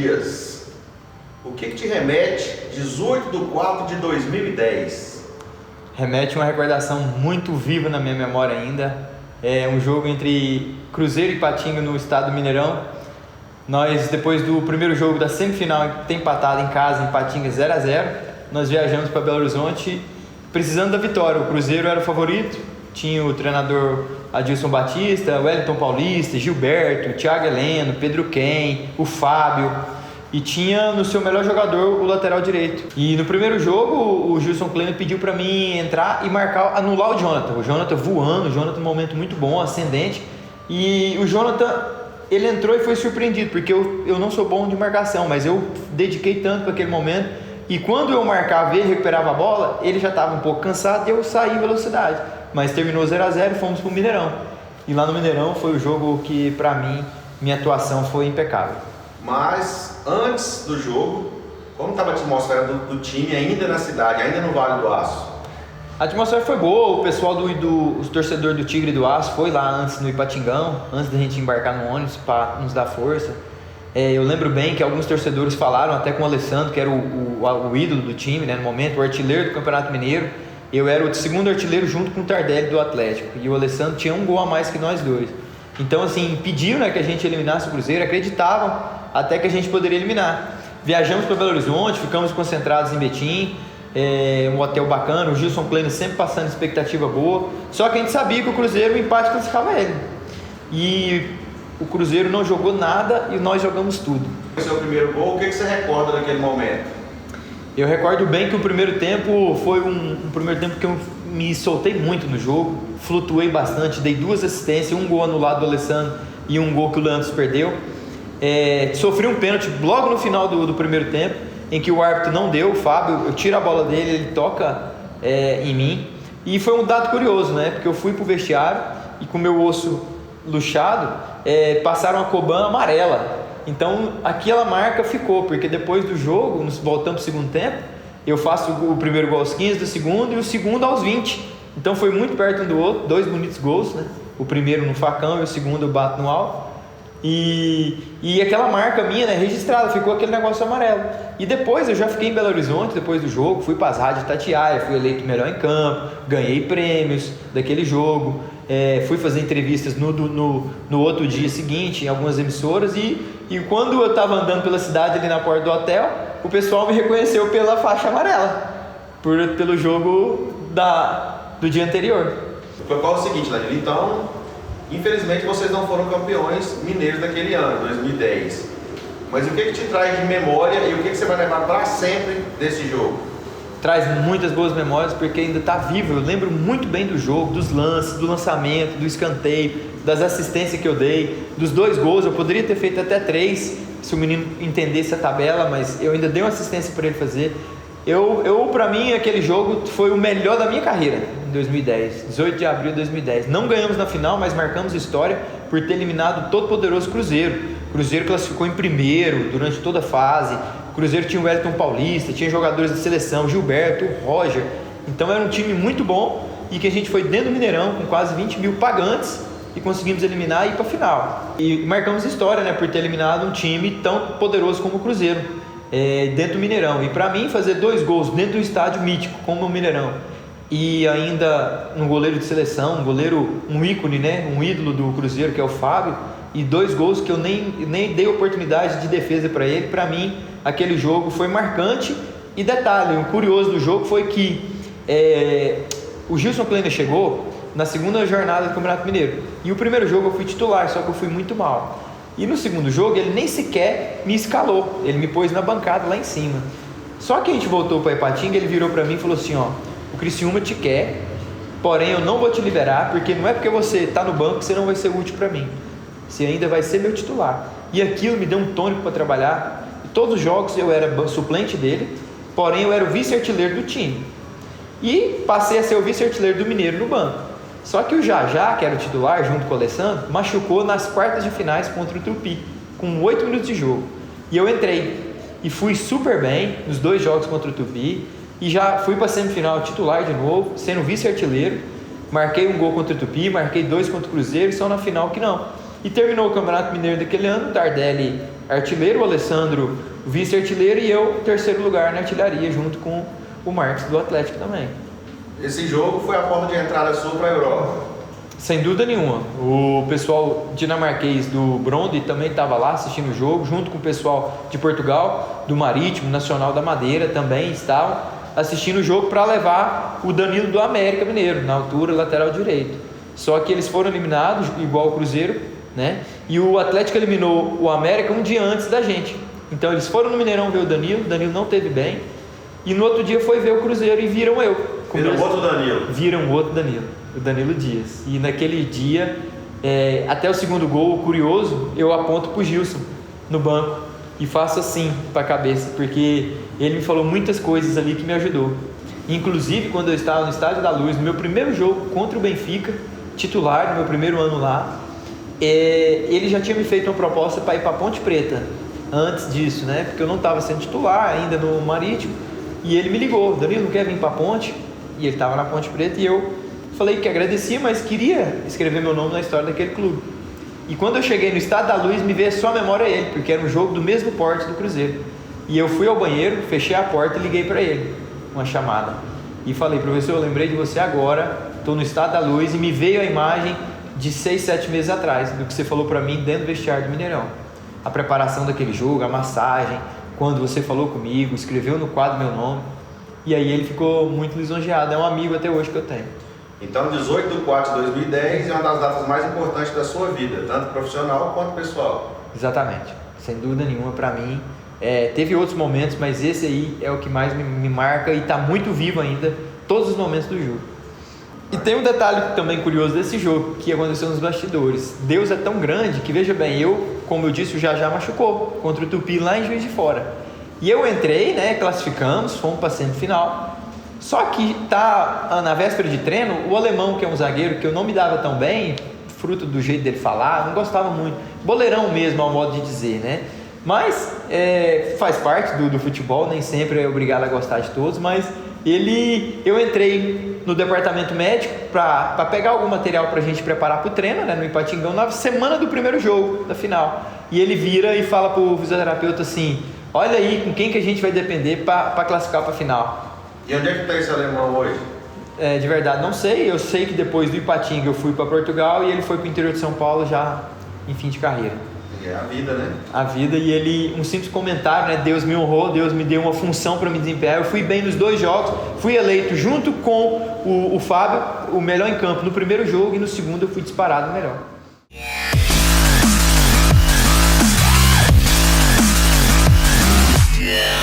Dias, o que te remete 18/4/2010? Remete uma recordação muito viva na minha memória ainda. É um jogo entre Cruzeiro e Ipatinga no estado do Mineirão. Nós, depois do primeiro jogo da semifinal, ter empatado em casa em Ipatinga 0-0, nós viajamos para Belo Horizonte precisando da vitória. O Cruzeiro era o favorito, tinha o treinador Adilson Batista, Wellington Paulista, Gilberto, Thiago Heleno, Pedro Ken, o Fábio, e tinha no seu melhor jogador o lateral direito. E no primeiro jogo o Gilson Kleiner pediu para mim entrar e marcar, anular o Jonathan voando, o Jonathan num momento muito bom, ascendente, e o Jonathan, ele entrou e foi surpreendido, porque eu não sou bom de marcação, mas eu dediquei tanto para aquele momento, e quando eu marcava e ele recuperava a bola, ele já estava um pouco cansado e eu saí em velocidade, mas terminou 0-0 e fomos para o Mineirão, e lá no Mineirão foi o jogo que para mim, minha atuação foi impecável. Mas antes do jogo, como estava a atmosfera do time ainda na cidade, ainda no Vale do Aço? A atmosfera foi boa, o pessoal os torcedores do Tigre do Aço foi lá antes no Ipatingão, antes da gente embarcar no ônibus para nos dar força. Eu lembro bem que alguns torcedores falaram até com o Alessandro, que era o ídolo do time, né, no momento, o artilheiro do Campeonato Mineiro. Eu era o segundo artilheiro junto com o Tardelli do Atlético, e o Alessandro tinha um gol a mais que nós dois. Então, assim, pediram, né, que a gente eliminasse o Cruzeiro, acreditavam até que a gente poderia eliminar. Viajamos para Belo Horizonte, ficamos concentrados em Betim, um hotel bacana, o Gilson Kleiner sempre passando expectativa boa, só que a gente sabia que o Cruzeiro, o empate classificava ele. E o Cruzeiro não jogou nada e nós jogamos tudo. O seu primeiro gol, o que você recorda daquele momento? Eu recordo bem que o primeiro tempo foi um primeiro tempo que eu me soltei muito no jogo, flutuei bastante, dei 2 assistências, um gol anulado do Alessandro e um gol que o Leandro perdeu. Sofri um pênalti logo no final do primeiro tempo, em que o árbitro não deu, o Fábio, eu tiro a bola dele, ele toca em mim, e foi um dado curioso, né, porque eu fui pro vestiário e com o meu osso luxado, passaram a Coban amarela, então aquela marca ficou, porque depois do jogo, nós voltamos pro segundo tempo, eu faço o primeiro gol aos 15 do segundo e o segundo aos 20, então foi muito perto um do outro, 2 bonitos gols, né, o primeiro no facão e o segundo eu bato no alto. E aquela marca minha, né, registrada, ficou aquele negócio amarelo. E depois eu já fiquei em Belo Horizonte, depois do jogo, fui para as rádios Tatiaia, fui eleito melhor em campo, ganhei prêmios daquele jogo, fui fazer entrevistas no outro dia seguinte em algumas emissoras, e quando eu estava andando pela cidade ali na porta do hotel, o pessoal me reconheceu pela faixa amarela, pelo jogo do dia anterior. Foi qual o seguinte, Danilo, então... Infelizmente vocês não foram campeões mineiros daquele ano, 2010. Mas o que te traz de memória e o que você vai levar para sempre desse jogo? Traz muitas boas memórias, porque ainda está vivo. Eu lembro muito bem do jogo, dos lances, do lançamento, do escanteio, das assistências que eu dei, dos 2 gols. Eu poderia ter feito até 3, se o menino entendesse a tabela, mas eu ainda dei uma assistência para ele fazer. Para mim, aquele jogo foi o melhor da minha carreira, em 2010, 18 de abril de 2010. Não ganhamos na final, mas marcamos história por ter eliminado o todo-poderoso Cruzeiro. O Cruzeiro classificou em primeiro durante toda a fase. O Cruzeiro tinha o Wellington Paulista, tinha jogadores de seleção, Gilberto, Roger. Então era um time muito bom e que a gente foi dentro do Mineirão com quase 20 mil pagantes e conseguimos eliminar e ir para a final. E marcamos história, né, por ter eliminado um time tão poderoso como o Cruzeiro. Dentro do Mineirão, e para mim fazer 2 gols dentro do estádio mítico como o Mineirão, e ainda um goleiro de seleção, um ícone, né, um ídolo do Cruzeiro, que é o Fábio, e 2 gols que eu nem dei oportunidade de defesa para ele. Para mim aquele jogo foi marcante. E detalhe, o curioso do jogo foi que o Gilson Kleiner chegou na segunda jornada do Campeonato Mineiro, e o primeiro jogo eu fui titular, só que eu fui muito mal. E no segundo jogo ele nem sequer me escalou, ele me pôs na bancada lá em cima. Só que a gente voltou para Ipatinga, ele virou para mim e falou assim, ó, o Criciúma te quer, porém eu não vou te liberar, porque não é porque você está no banco que você não vai ser útil para mim, você ainda vai ser meu titular. E aquilo me deu um tônico para trabalhar. E todos os jogos eu era suplente dele, porém eu era o vice-artilheiro do time, e passei a ser o vice-artilheiro do Mineiro no banco. Só que o Jajá, que era o titular junto com o Alessandro, machucou nas quartas de finais contra o Tupi, com 8 minutos de jogo. E eu entrei e fui super bem nos 2 jogos contra o Tupi, e já fui para a semifinal titular de novo, sendo vice-artilheiro. Marquei um gol contra o Tupi, marquei 2 contra o Cruzeiro, e só na final que não. E terminou o Campeonato Mineiro daquele ano, o Tardelli artilheiro, o Alessandro vice-artilheiro e eu terceiro lugar na artilharia, junto com o Marcos do Atlético também. Esse jogo foi a porta de entrada sua para a Europa? Sem dúvida nenhuma. O pessoal dinamarquês do Brøndby também estava lá assistindo o jogo, junto com o pessoal de Portugal, do Marítimo, Nacional da Madeira, também estavam assistindo o jogo para levar o Danilo do América Mineiro, na altura lateral direito. Só que eles foram eliminados, igual o Cruzeiro, né? E o Atlético eliminou o América um dia antes da gente. Então eles foram no Mineirão ver o Danilo não teve bem, e no outro dia foi ver o Cruzeiro e viram eu. Viram outro Danilo? Viram outro Danilo, o Danilo Dias. E naquele dia, até o segundo gol, curioso, eu aponto pro Gilson no banco e faço assim para a cabeça, porque ele me falou muitas coisas ali que me ajudou. Inclusive, quando eu estava no Estádio da Luz, no meu primeiro jogo contra o Benfica, titular, no meu primeiro ano lá, ele já tinha me feito uma proposta para ir para Ponte Preta antes disso, né? Porque eu não estava sendo titular ainda no Marítimo, e ele me ligou: Danilo, não quer vir para a Ponte? E ele estava na Ponte Preta, e eu falei que agradecia, mas queria escrever meu nome na história daquele clube. E quando eu cheguei no Estádio da Luz, me veio só a memória ele, porque era um jogo do mesmo porte do Cruzeiro. E eu fui ao banheiro, fechei a porta e liguei para ele, uma chamada. E falei: professor, eu lembrei de você agora, estou no Estádio da Luz, e me veio a imagem de 6, 7 meses atrás, do que você falou para mim dentro do vestiário do Mineirão. A preparação daquele jogo, a massagem, quando você falou comigo, escreveu no quadro meu nome. E aí ele ficou muito lisonjeado, é um amigo até hoje que eu tenho. Então, 18/4/2010 é uma das datas mais importantes da sua vida, tanto profissional quanto pessoal. Exatamente, sem dúvida nenhuma para mim. Teve outros momentos, mas esse aí é o que mais me marca e está muito vivo ainda, todos os momentos do jogo. E tem um detalhe também curioso desse jogo, que aconteceu nos bastidores. Deus é tão grande que, veja bem, como eu disse, o Jajá machucou contra o Tupi lá em Juiz de Fora. E eu entrei, né, classificamos, fomos para a semifinal. Só que na véspera de treino, o alemão, que é um zagueiro que eu não me dava tão bem, fruto do jeito dele falar, não gostava muito, boleirão mesmo, ao modo de dizer, né? Mas faz parte do futebol, nem sempre é obrigado a gostar de todos, mas eu entrei no departamento médico para pegar algum material para a gente preparar para o treino, né, no Ipatingão, na semana do primeiro jogo, da final. E ele vira e fala para o fisioterapeuta assim: olha aí com quem que a gente vai depender para classificar para a final. E onde é que está esse alemão hoje? De verdade não sei, eu sei que depois do Ipatinga eu fui para Portugal e ele foi para o interior de São Paulo já em fim de carreira. É a vida, né? A vida, e ele, um simples comentário, né? Deus me honrou, Deus me deu uma função para me desempenhar. Eu fui bem nos 2 jogos, fui eleito junto com o Fábio, o melhor em campo no primeiro jogo, e no segundo eu fui disparado o melhor. Yeah.